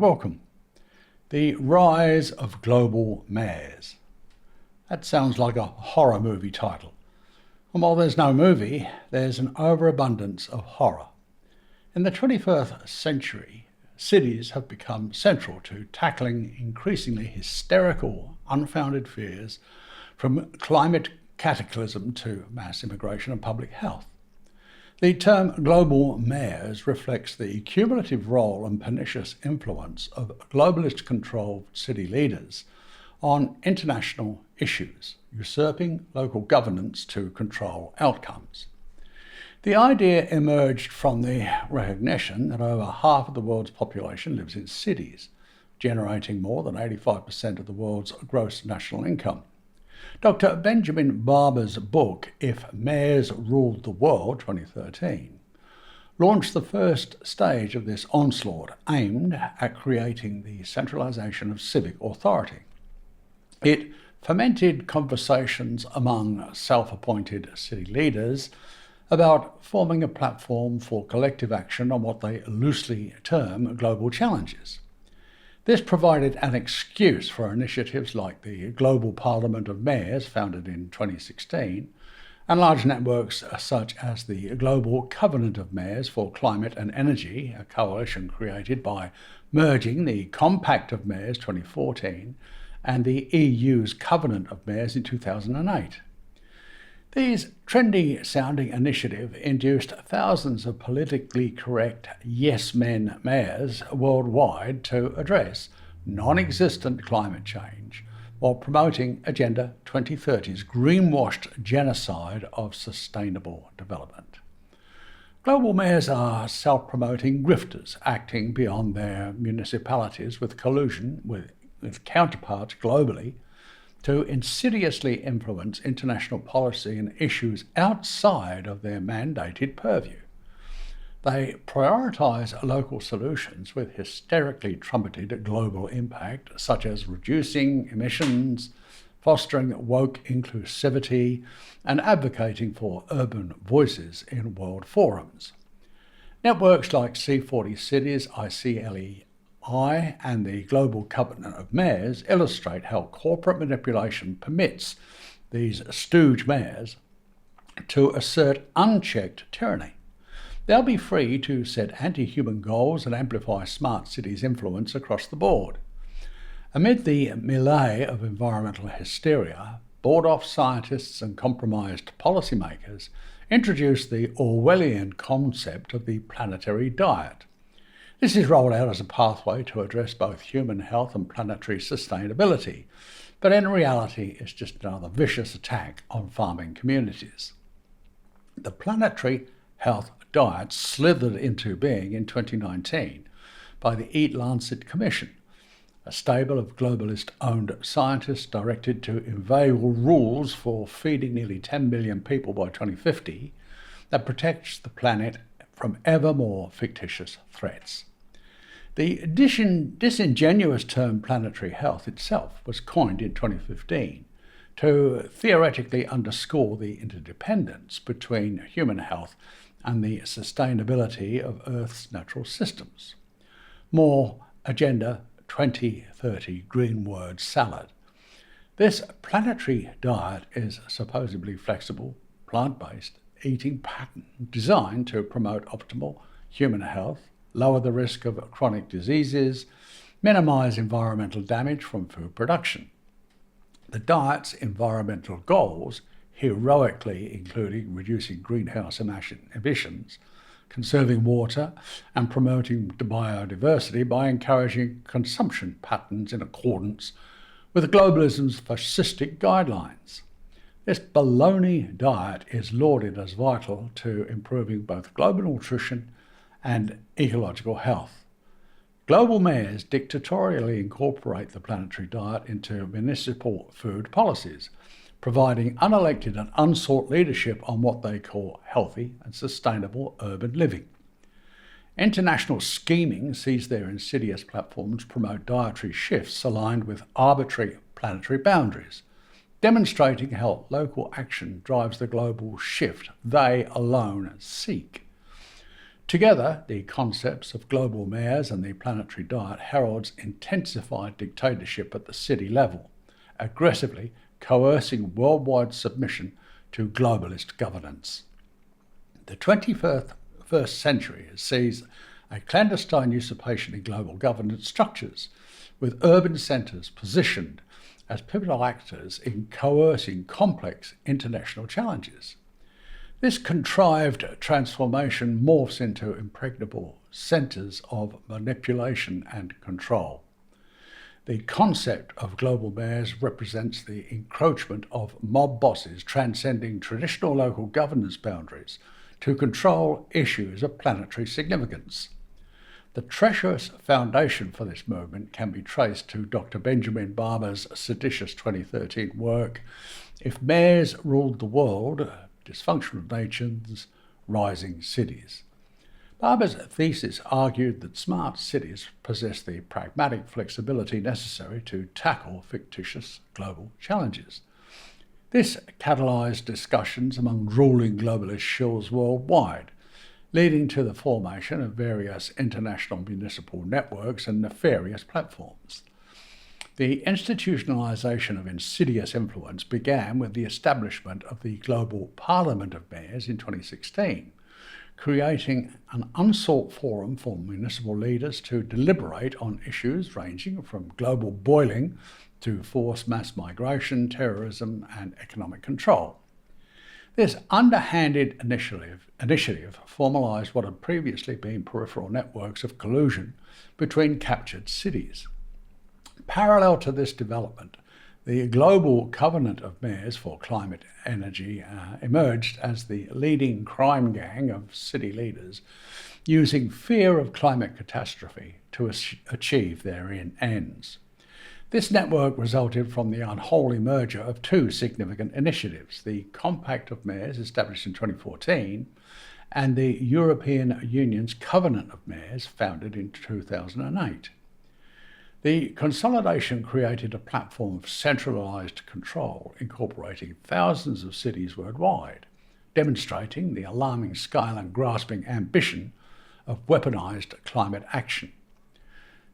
welcome. The Rise of Global Mayors. That sounds like a horror movie title. And while there's no movie, there's an overabundance of horror. In the 21st century, cities have become central to tackling increasingly hysterical, unfounded fears from climate cataclysm to mass immigration and public health. The term global mayors reflects the cumulative role and pernicious influence of globalist-controlled city leaders on international issues, usurping local governance to control outcomes. The idea emerged from the recognition that over half of the world's population lives in cities, generating more than 85% of the world's gross national income. Dr. Benjamin Barber's book, If Mayors Ruled the World, 2013, launched the first stage of this onslaught aimed at creating the centralisation of civic authority. It fomented conversations among self-appointed city leaders about forming a platform for collective action on what they loosely term global challenges. This provided an excuse for initiatives like the Global Parliament of Mayors, founded in 2016, and large networks such as the Global Covenant of Mayors for Climate and Energy, a coalition created by merging the Compact of Mayors 2014 and the EU's Covenant of Mayors in 2008. These trendy-sounding initiatives induced thousands of politically correct yes-men mayors worldwide to address non-existent climate change while promoting Agenda 2030's greenwashed genocide of sustainable development. Global mayors are self-promoting grifters acting beyond their municipalities with collusion with counterparts globally to insidiously influence international policy and issues outside of their mandated purview. They prioritise local solutions with hysterically trumpeted global impact, such as reducing emissions, fostering woke inclusivity, and advocating for urban voices in world forums. Networks like C40 Cities, ICLEI, and the Global Covenant of Mayors illustrate how corporate manipulation permits these stooge mayors to assert unchecked tyranny. They'll be free to set anti-human goals and amplify smart cities' influence across the board. Amid the melee of environmental hysteria, bored-off scientists and compromised policymakers introduced the Orwellian concept of the planetary diet. This is rolled out as a pathway to address both human health and planetary sustainability, but in reality it's just another vicious attack on farming communities. The planetary health diet slithered into being in 2019 by the Eat Lancet Commission, a stable of globalist-owned scientists directed to inveigle rules for feeding nearly 10 million people by 2050 that protects the planet from ever more fictitious threats. The disingenuous term planetary health itself was coined in 2015 to theoretically underscore the interdependence between human health and the sustainability of Earth's natural systems. More Agenda 2030 green word salad. This planetary diet is supposedly flexible, plant-based eating pattern designed to promote optimal human health, lower the risk of chronic diseases, minimize environmental damage from food production. The diet's environmental goals, heroically including reducing greenhouse emissions, conserving water, and promoting biodiversity by encouraging consumption patterns in accordance with globalism's fascistic guidelines. This baloney diet is lauded as vital to improving both global nutrition and ecological health. Global mayors dictatorially incorporate the planetary diet into municipal food policies, providing unelected and unsought leadership on what they call healthy and sustainable urban living. International scheming sees their insidious platforms promote dietary shifts aligned with arbitrary planetary boundaries, demonstrating how local action drives the global shift they alone seek. Together, the concepts of global mayors and the planetary diet heralds intensified dictatorship at the city level, aggressively coercing worldwide submission to globalist governance. The 21st century sees a clandestine usurpation in global governance structures, with urban centres positioned as pivotal actors in coercing complex international challenges. This contrived transformation morphs into impregnable centres of manipulation and control. The concept of global mayors represents the encroachment of mob bosses transcending traditional local governance boundaries to control issues of planetary significance. The treacherous foundation for this movement can be traced to Dr. Benjamin Barber's seditious 2013 work, If Mayors Ruled the World, Dysfunctional Nations, Rising Cities. Barber's thesis argued that smart cities possess the pragmatic flexibility necessary to tackle fictitious global challenges. This catalysed discussions among ruling globalist shills worldwide, leading to the formation of various international municipal networks and nefarious platforms. The institutionalisation of insidious influence began with the establishment of the Global Parliament of Mayors in 2016, creating an unsought forum for municipal leaders to deliberate on issues ranging from global boiling to forced mass migration, terrorism, and economic control. This underhanded initiative formalised what had previously been peripheral networks of collusion between captured cities. Parallel to this development, the Global Covenant of Mayors for Climate Energy emerged as the leading crime gang of city leaders using fear of climate catastrophe to achieve their ends. This network resulted from the unholy merger of two significant initiatives, the Compact of Mayors established in 2014 and the European Union's Covenant of Mayors founded in 2008. The consolidation created a platform of centralised control incorporating thousands of cities worldwide, demonstrating the alarming scale and grasping ambition of weaponised climate action.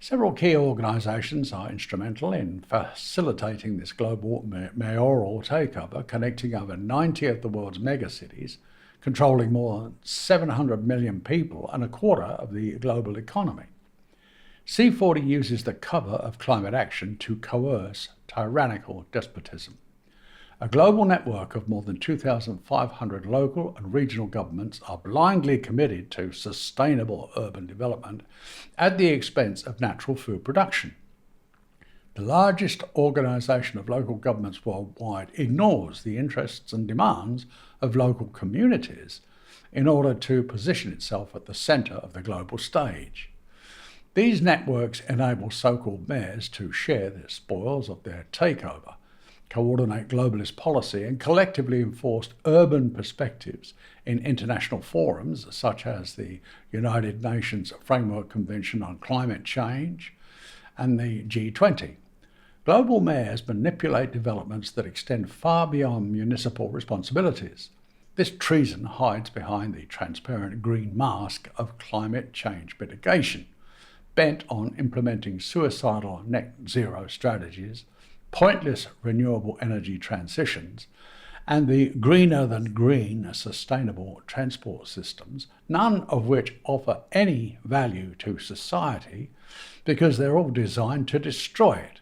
Several key organisations are instrumental in facilitating this global mayoral takeover, connecting over 90 of the world's megacities, controlling more than 700 million people and a quarter of the global economy. C40 uses the cover of climate action to coerce tyrannical despotism. A global network of more than 2,500 local and regional governments are blindly committed to sustainable urban development at the expense of natural food production. The largest organisation of local governments worldwide ignores the interests and demands of local communities in order to position itself at the centre of the global stage. These networks enable so-called mayors to share the spoils of their takeover, coordinate globalist policy, and collectively enforce urban perspectives in international forums such as the United Nations Framework Convention on Climate Change and the G20. Global mayors manipulate developments that extend far beyond municipal responsibilities. This treason hides behind the transparent green mask of climate change mitigation, bent on implementing suicidal net zero strategies, pointless renewable energy transitions, and the greener than green sustainable transport systems, none of which offer any value to society because they're all designed to destroy it.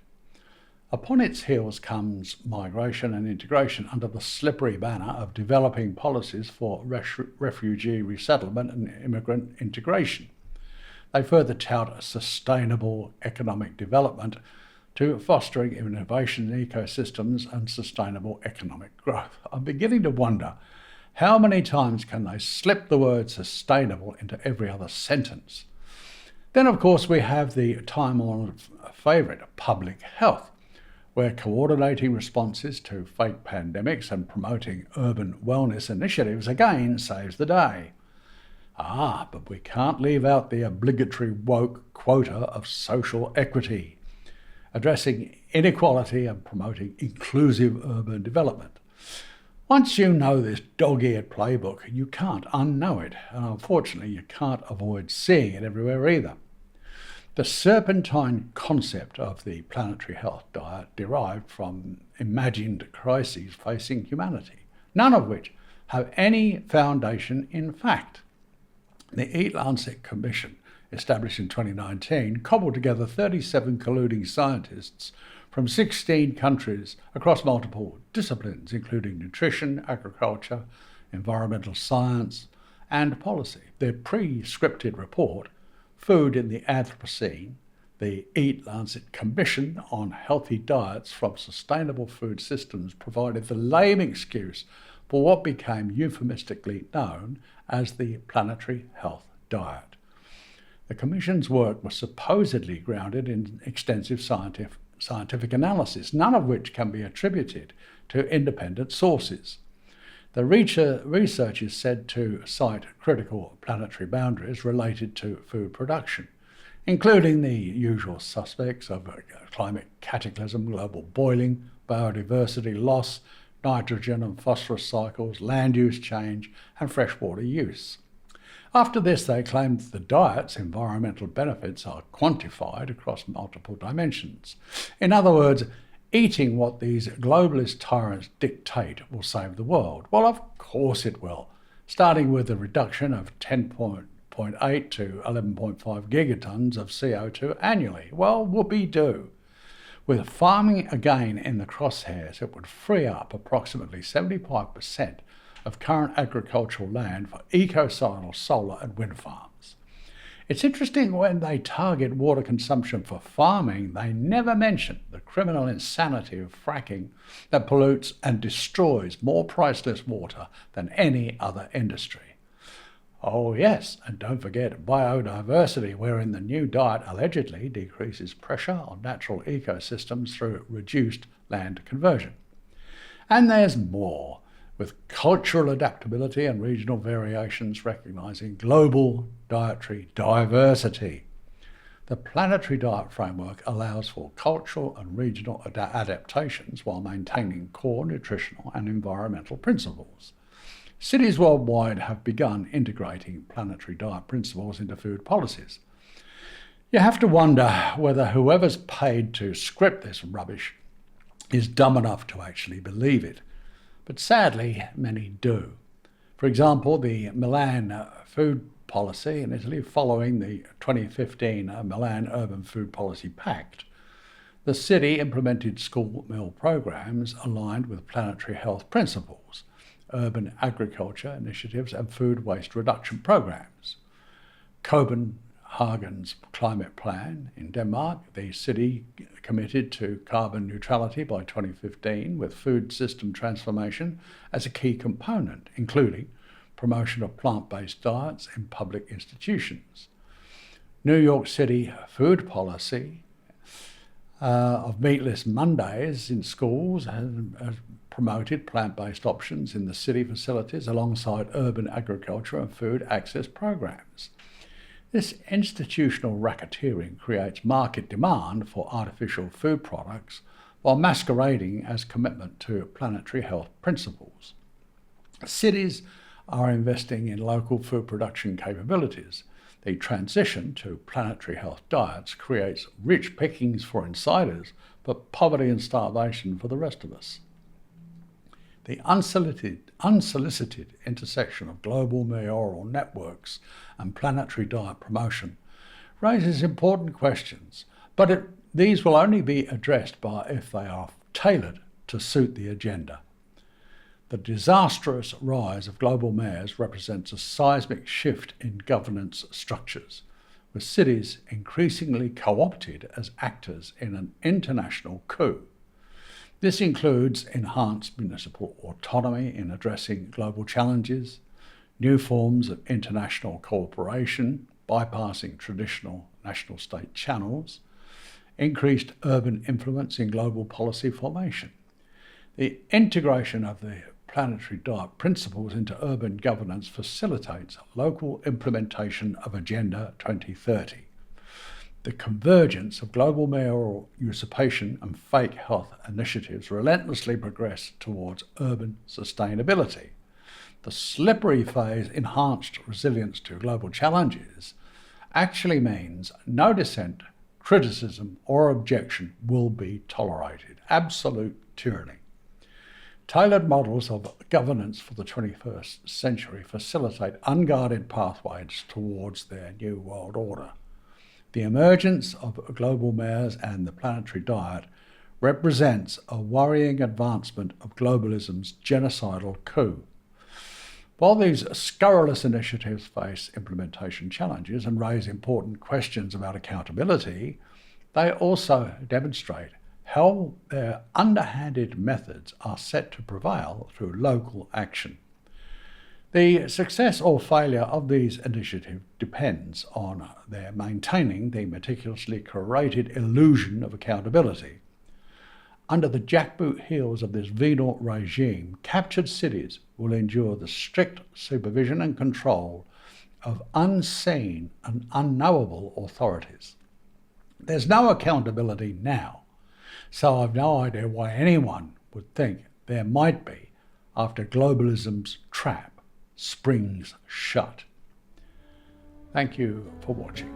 Upon its heels comes migration and integration under the slippery banner of developing policies for refugee resettlement and immigrant integration. They further tout sustainable economic development to fostering innovation in ecosystems and sustainable economic growth. I'm beginning to wonder how many times can they slip the word sustainable into every other sentence. Then, of course, we have the time-honoured favourite, public health, where coordinating responses to fake pandemics and promoting urban wellness initiatives again saves the day. But we can't leave out the obligatory woke quota of social equity, addressing inequality and promoting inclusive urban development. Once you know this dog-eared playbook, you can't unknow it, and unfortunately you can't avoid seeing it everywhere either. The serpentine concept of the planetary health diet derived from imagined crises facing humanity, none of which have any foundation in fact. The Eat Lancet Commission, established in 2019, cobbled together 37 colluding scientists from 16 countries across multiple disciplines, including nutrition, agriculture, environmental science, and policy. Their pre-scripted report, Food in the Anthropocene, the Eat Lancet Commission on Healthy Diets from Sustainable Food Systems, provided the lame excuse for what became euphemistically known as the planetary health diet. The Commission's work was supposedly grounded in extensive scientific analysis, none of which can be attributed to independent sources. The research is said to cite critical planetary boundaries related to food production, including the usual suspects of climate cataclysm, global boiling, biodiversity loss, nitrogen and phosphorus cycles, land use change, and freshwater use. After this, they claimed the diet's environmental benefits are quantified across multiple dimensions. In other words, eating what these globalist tyrants dictate will save the world. Well, of course it will, starting with a reduction of 10.8 to 11.5 gigatons of CO2 annually. Well, whoopee-doo. With farming again in the crosshairs, it would free up approximately 75% of current agricultural land for ecocidal solar and wind farms. It's interesting when they target water consumption for farming, they never mention the criminal insanity of fracking that pollutes and destroys more priceless water than any other industry. Oh yes, and don't forget biodiversity, wherein the new diet allegedly decreases pressure on natural ecosystems through reduced land conversion. And there's more, with cultural adaptability and regional variations recognising global dietary diversity. The planetary diet framework allows for cultural and regional adaptations while maintaining core nutritional and environmental principles. Cities worldwide have begun integrating planetary diet principles into food policies. You have to wonder whether whoever's paid to script this rubbish is dumb enough to actually believe it. But sadly, many do. For example, the Milan food policy in Italy, following the 2015 Milan Urban Food Policy Pact, the city implemented school meal programs aligned with planetary health principles, urban agriculture initiatives, and food waste reduction programs. Copenhagen's climate plan in Denmark, the city committed to carbon neutrality by 2015 with food system transformation as a key component, including promotion of plant-based diets in public institutions. New York City food policy of meatless Mondays in schools has promoted plant-based options in the city facilities alongside urban agriculture and food access programs. This institutional racketeering creates market demand for artificial food products while masquerading as commitment to planetary health principles. Cities are investing in local food production capabilities. The transition to planetary health diets creates rich pickings for insiders, but poverty and starvation for the rest of us. The unsolicited intersection of global mayoral networks and planetary diet promotion raises important questions, but these will only be addressed if they are tailored to suit the agenda. The disastrous rise of global mayors represents a seismic shift in governance structures, with cities increasingly co-opted as actors in an international coup. This includes enhanced municipal autonomy in addressing global challenges, new forms of international cooperation bypassing traditional national state channels, increased urban influence in global policy formation. The integration of the planetary diet principles into urban governance facilitates local implementation of Agenda 2030. The convergence of global mayoral usurpation and fake health initiatives relentlessly progress towards urban sustainability. The slippery phase enhanced resilience to global challenges actually means no dissent, criticism or objection will be tolerated. Absolute tyranny. Tailored models of governance for the 21st century facilitate unguarded pathways towards their new world order. The emergence of global mayors and the planetary diet represents a worrying advancement of globalism's genocidal coup. While these scurrilous initiatives face implementation challenges and raise important questions about accountability, they also demonstrate how their underhanded methods are set to prevail through local action. The success or failure of these initiatives depends on their maintaining the meticulously curated illusion of accountability. Under the jackboot heels of this venal regime, captured cities will endure the strict supervision and control of unseen and unknowable authorities. There's no accountability now, so I've no idea why anyone would think there might be after globalism's trap springs shut. Thank you for watching.